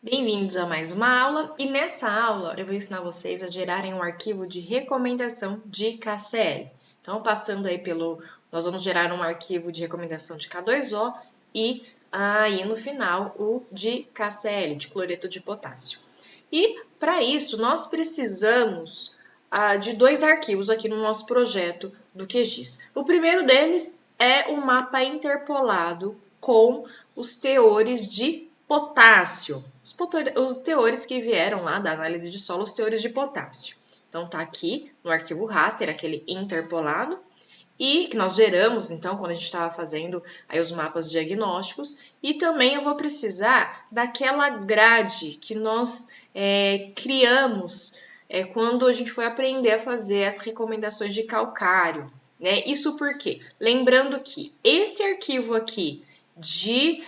Bem-vindos a mais uma aula e nessa aula eu vou ensinar vocês a gerarem um arquivo de recomendação de KCL. Então, passando aí nós vamos gerar um arquivo de recomendação de K2O e aí no final o de KCl, de cloreto de potássio. E para isso nós precisamos de dois arquivos aqui no nosso projeto do QGIS. O primeiro deles é o mapa interpolado com os teores de potássio, os teores que vieram lá da análise de solo, os teores de potássio. Então tá aqui no arquivo raster, aquele interpolado, e que nós geramos então quando a gente estava fazendo aí os mapas diagnósticos, e também eu vou precisar daquela grade que nós criamos quando a gente foi aprender a fazer as recomendações de calcário, né? Isso porque, lembrando que esse arquivo aqui de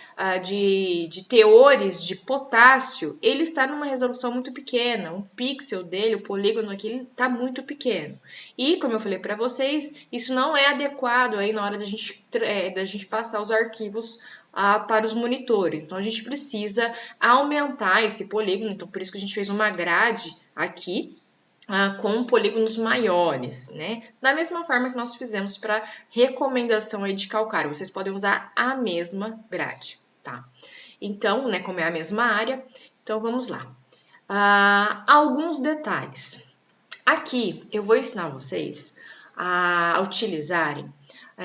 teores de potássio, ele está numa resolução muito pequena, um pixel dele, o polígono aqui, ele está muito pequeno. E, como eu falei para vocês, isso não é adequado aí na hora da gente passar os arquivos para os monitores. Então, a gente precisa aumentar esse polígono, então por isso que a gente fez uma grade aqui, com polígonos maiores, né? Da mesma forma que nós fizemos para recomendação aí de calcário, vocês podem usar a mesma grade, tá? Então, né, como é a mesma área, então vamos lá. Alguns detalhes. Aqui eu vou ensinar vocês a utilizarem,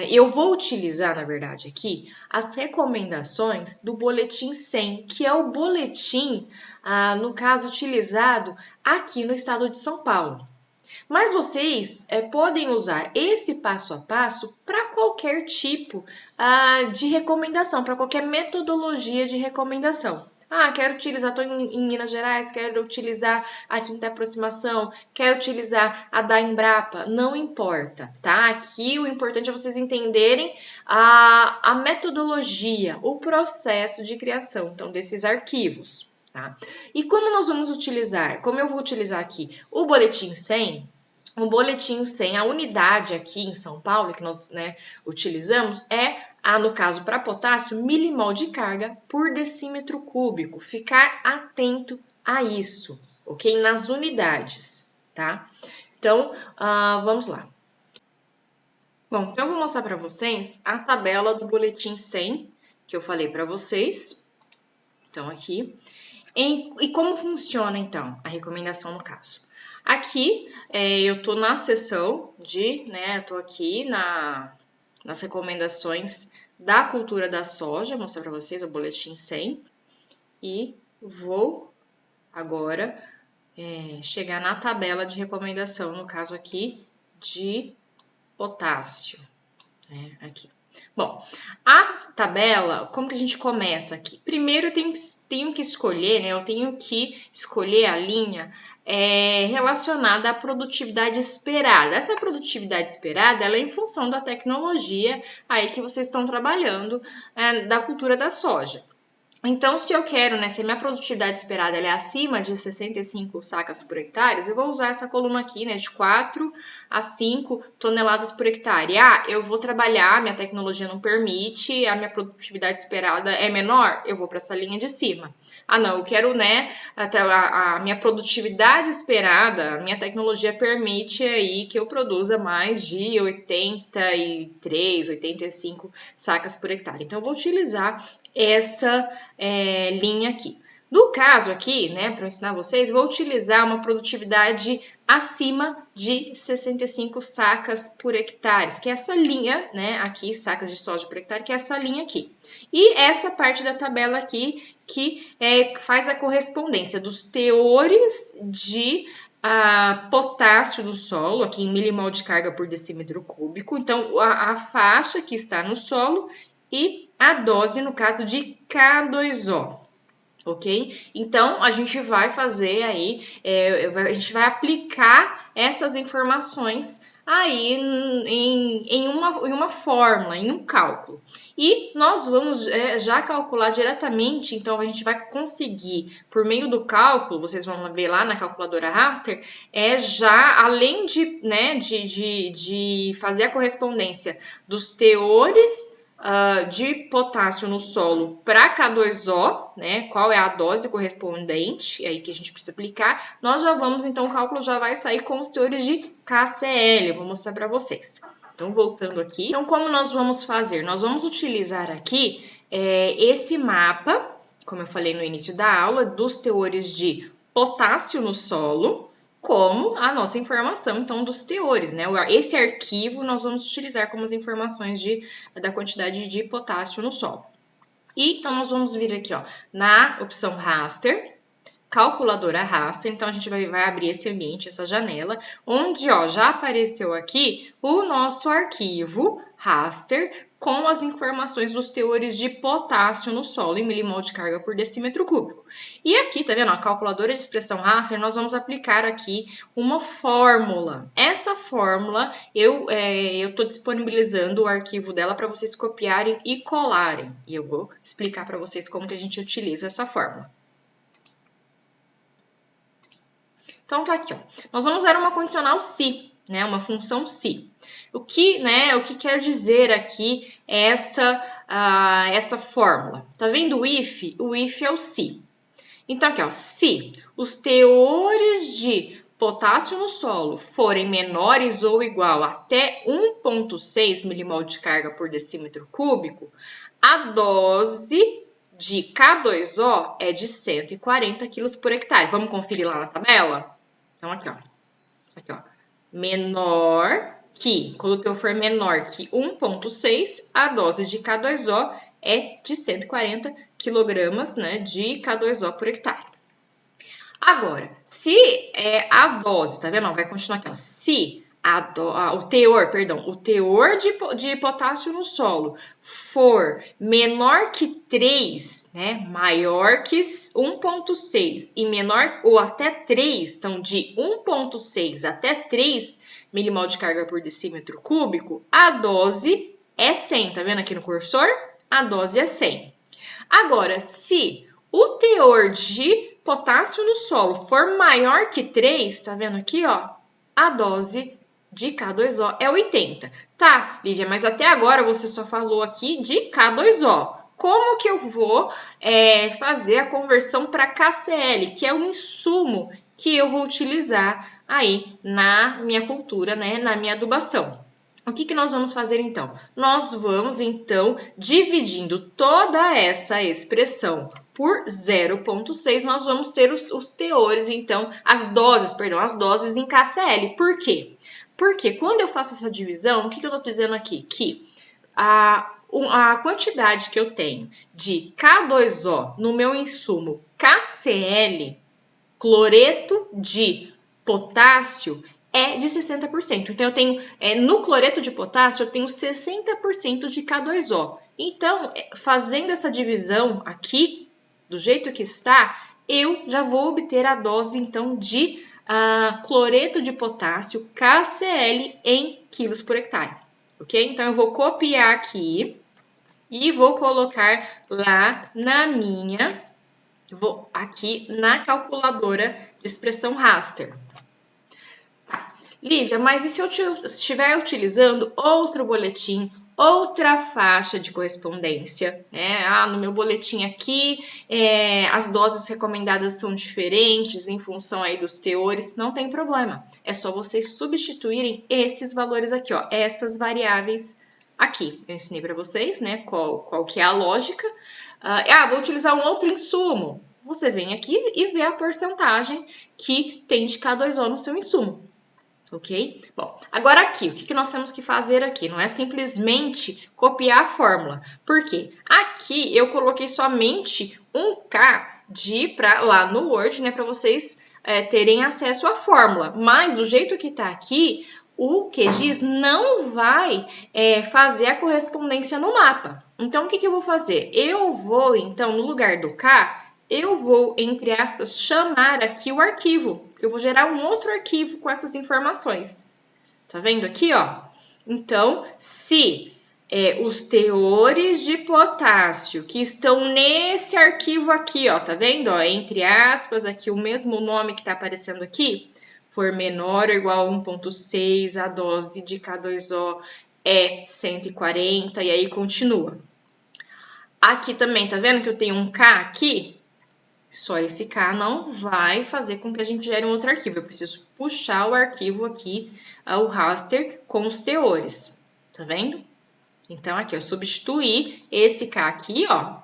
eu vou utilizar, na verdade, aqui, as recomendações do boletim 100, que é o boletim, no caso, utilizado aqui no estado de São Paulo. Mas vocês podem usar esse passo a passo para qualquer tipo de recomendação, para qualquer metodologia de recomendação. Quero utilizar, estou em Minas Gerais, quero utilizar a quinta aproximação, quero utilizar a da Embrapa, não importa, tá? Aqui o importante é vocês entenderem a metodologia, o processo de criação, então, desses arquivos, tá? E como nós vamos utilizar, como eu vou utilizar aqui o boletim 100, o boletim 100, a unidade aqui em São Paulo que nós utilizamos no caso para potássio, milimol de carga por decímetro cúbico. Ficar atento a isso, ok? Nas unidades, tá? Então, vamos lá. Bom, então eu vou mostrar para vocês a tabela do boletim 100, que eu falei para vocês. Então, aqui. E como funciona, então, a recomendação no caso? Aqui, eu estou na seção estou aqui nas recomendações da cultura da soja, vou mostrar para vocês o boletim 100, e vou agora chegar na tabela de recomendação, no caso aqui, de potássio, né, aqui. Bom, a tabela, como que a gente começa aqui? Primeiro eu tenho que escolher, né? Eu tenho que escolher a linha relacionada à produtividade esperada. Essa produtividade esperada, ela é em função da tecnologia aí que vocês estão trabalhando da cultura da soja. Então, se eu quero, né, se a minha produtividade esperada é acima de 65 sacas por hectare, eu vou usar essa coluna aqui, né, de 4 a 5 toneladas por hectare. Eu vou trabalhar, minha tecnologia não permite, a minha produtividade esperada é menor, eu vou para essa linha de cima. Não, eu quero, né, a minha produtividade esperada, a minha tecnologia permite aí que eu produza mais de 83, 85 sacas por hectare. Então, eu vou utilizar essa linha aqui. No caso aqui, né, para ensinar vocês, vou utilizar uma produtividade acima de 65 sacas por hectare, que é essa linha, né, aqui, sacas de soja por hectare, que é essa linha aqui. E essa parte da tabela aqui, que faz a correspondência dos teores de potássio do solo, aqui em milimol de carga por decímetro cúbico. Então, a faixa que está no solo e a dose, no caso de K2O, ok? Então, a gente vai fazer aí, a gente vai aplicar essas informações aí em uma fórmula, em um cálculo. E nós vamos já calcular diretamente, então a gente vai conseguir, por meio do cálculo, vocês vão ver lá na calculadora raster, já além de fazer a correspondência dos teores de potássio no solo para K2O, né? Qual é a dose correspondente, é aí que a gente precisa aplicar. Nós já vamos, então, o cálculo já vai sair com os teores de KCl. Eu vou mostrar para vocês. Então, voltando aqui. Então, como nós vamos fazer? Nós vamos utilizar aqui esse mapa, como eu falei no início da aula, dos teores de potássio no solo, como a nossa informação, então, dos teores, né? Esse arquivo nós vamos utilizar como as informações da quantidade de potássio no solo. E, então, nós vamos vir aqui, ó, na opção raster, calculadora raster, então a gente vai abrir esse ambiente, essa janela, onde, ó, já apareceu aqui o nosso arquivo raster com as informações dos teores de potássio no solo em milimol de carga por decímetro cúbico. E aqui, tá vendo, a calculadora de expressão raster, nós vamos aplicar aqui uma fórmula. Essa fórmula, eu tô disponibilizando o arquivo dela para vocês copiarem e colarem. E eu vou explicar para vocês como que a gente utiliza essa fórmula. Então, tá aqui, ó. Nós vamos usar uma condicional se, né? Uma função se. O que quer dizer aqui essa fórmula? Tá vendo o if? O if é o se. Então, aqui, ó, se os teores de potássio no solo forem menores ou igual até 1,6 milimol de carga por decímetro cúbico, a dose de K2O é de 140 kg por hectare. Vamos conferir lá na tabela? Então, aqui, ó, menor que, quando o teu for menor que 1,6, a dose de K2O é de 140 kg, né, de K2O por hectare. Agora, se a dose, tá vendo? Vai continuar aqui, ó, se o teor de potássio no solo for menor que 3, né, maior que 1,6 e menor ou até 3, então de 1,6 até 3 milimol de carga por decímetro cúbico, a dose é 100, tá vendo aqui no cursor? A dose é 100. Agora, se o teor de potássio no solo for maior que 3, tá vendo aqui, ó? A dose de K2O é 80. Tá, Lívia, mas até agora você só falou aqui de K2O. Como que eu vou fazer a conversão para KCl, que é o insumo que eu vou utilizar aí na minha cultura, né, na minha adubação? O que nós vamos fazer então? Nós vamos então, dividindo toda essa expressão por 0,6, nós vamos ter os teores, então, as doses em KCl. Por quê? Porque quando eu faço essa divisão, o que eu estou dizendo aqui? Que a quantidade que eu tenho de K2O no meu insumo KCl, cloreto de potássio, é de 60%. Então, eu tenho, no cloreto de potássio, eu tenho 60% de K2O. Então, fazendo essa divisão aqui, do jeito que está, eu já vou obter a dose, então, de cloreto de potássio, KCl, em quilos por hectare. Ok? Então, eu vou copiar aqui e vou colocar lá na minha... aqui na calculadora de expressão raster. Lívia, mas e se eu estiver utilizando outro boletim, outra faixa de correspondência, né? No meu boletim aqui, as doses recomendadas são diferentes em função aí dos teores, não tem problema. É só vocês substituírem esses valores aqui, ó, essas variáveis aqui. Eu ensinei para vocês, né, qual que é a lógica. Vou utilizar um outro insumo. Você vem aqui e vê a porcentagem que tem de K2O no seu insumo. Ok? Bom, agora aqui, o que nós temos que fazer aqui? Não é simplesmente copiar a fórmula. Por quê? Aqui eu coloquei somente um K lá no Word, né, para vocês terem acesso à fórmula. Mas do jeito que está aqui, o QGIS não vai fazer a correspondência no mapa. Então, o que eu vou fazer? Eu vou, então, no lugar do K, eu vou, entre aspas, chamar aqui o arquivo. Eu vou gerar um outro arquivo com essas informações. Tá vendo aqui, ó? Então, se os teores de potássio que estão nesse arquivo aqui, ó, tá vendo? Ó, entre aspas, aqui o mesmo nome que tá aparecendo aqui, for menor ou igual a 1,6, a dose de K2O é 140 e aí continua. Aqui também, tá vendo que eu tenho um K aqui? Só esse K não vai fazer com que a gente gere um outro arquivo. Eu preciso puxar o arquivo aqui, o raster, com os teores. Tá vendo? Então, aqui eu substituí esse K aqui, ó.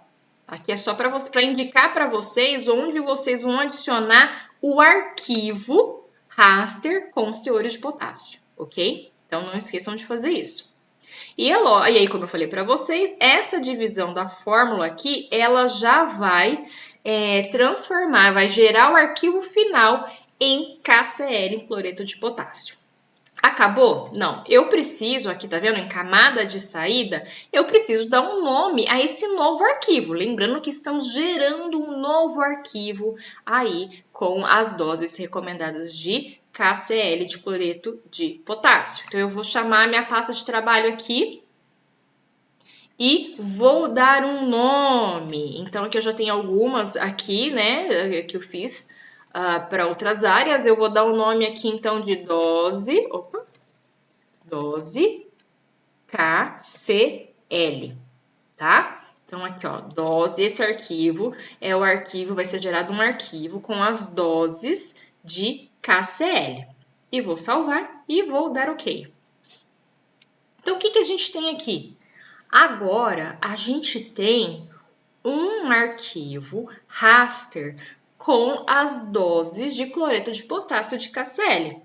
Aqui é só para indicar para vocês onde vocês vão adicionar o arquivo raster com os teores de potássio, ok? Então, não esqueçam de fazer isso. E aí, como eu falei para vocês, essa divisão da fórmula aqui, ela já vai transformar, vai gerar o arquivo final em KCl, cloreto de potássio. Acabou? Não. Eu preciso, aqui tá vendo, em camada de saída, eu preciso dar um nome a esse novo arquivo. Lembrando que estamos gerando um novo arquivo aí com as doses recomendadas de KCl, de cloreto de potássio. Então, eu vou chamar a minha pasta de trabalho aqui e vou dar um nome. Então, aqui eu já tenho algumas aqui, né, que eu fiz para outras áreas. Eu vou dar um nome aqui, então, de dose KCl, tá? Então, aqui, ó, dose, esse arquivo é o arquivo, vai ser gerado um arquivo com as doses de KCl. E vou salvar e vou dar OK. Então, o que a gente tem aqui? Agora, a gente tem um arquivo raster com as doses de cloreto de potássio de KCl.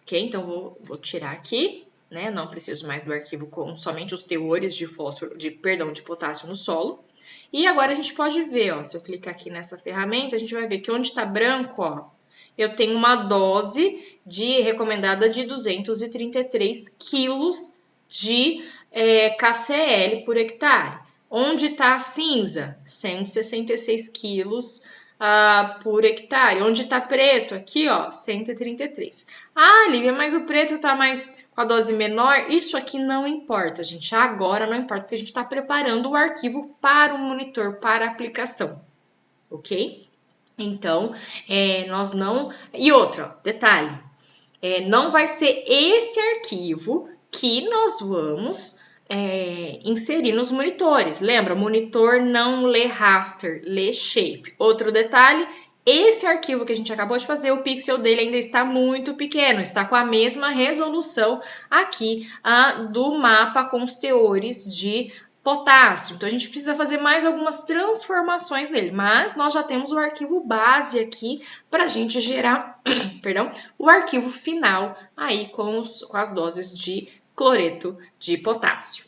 Ok? Então, vou tirar aqui, né? Não preciso mais do arquivo com somente os teores de de potássio no solo. E agora a gente pode ver, ó, se eu clicar aqui nessa ferramenta, a gente vai ver que onde está branco, ó, eu tenho uma dose recomendada de 233 quilos de KCl por hectare. Onde está a cinza? 166 quilos por hectare. Onde está preto? Aqui, ó, 133. Ah, Lívia, mas o preto está mais com a dose menor? Isso aqui não importa, gente. Agora não importa, porque a gente está preparando o arquivo para o monitor, para a aplicação. Ok? Então, nós não... E outra, detalhe, não vai ser esse arquivo que nós vamos inserir nos monitores. Lembra? Monitor não lê raster, lê shape. Outro detalhe, esse arquivo que a gente acabou de fazer, o pixel dele ainda está muito pequeno, está com a mesma resolução aqui do mapa com os teores de potássio. Então, a gente precisa fazer mais algumas transformações nele, mas nós já temos o arquivo base aqui para a gente gerar, perdão, o arquivo final aí com as doses de cloreto de potássio.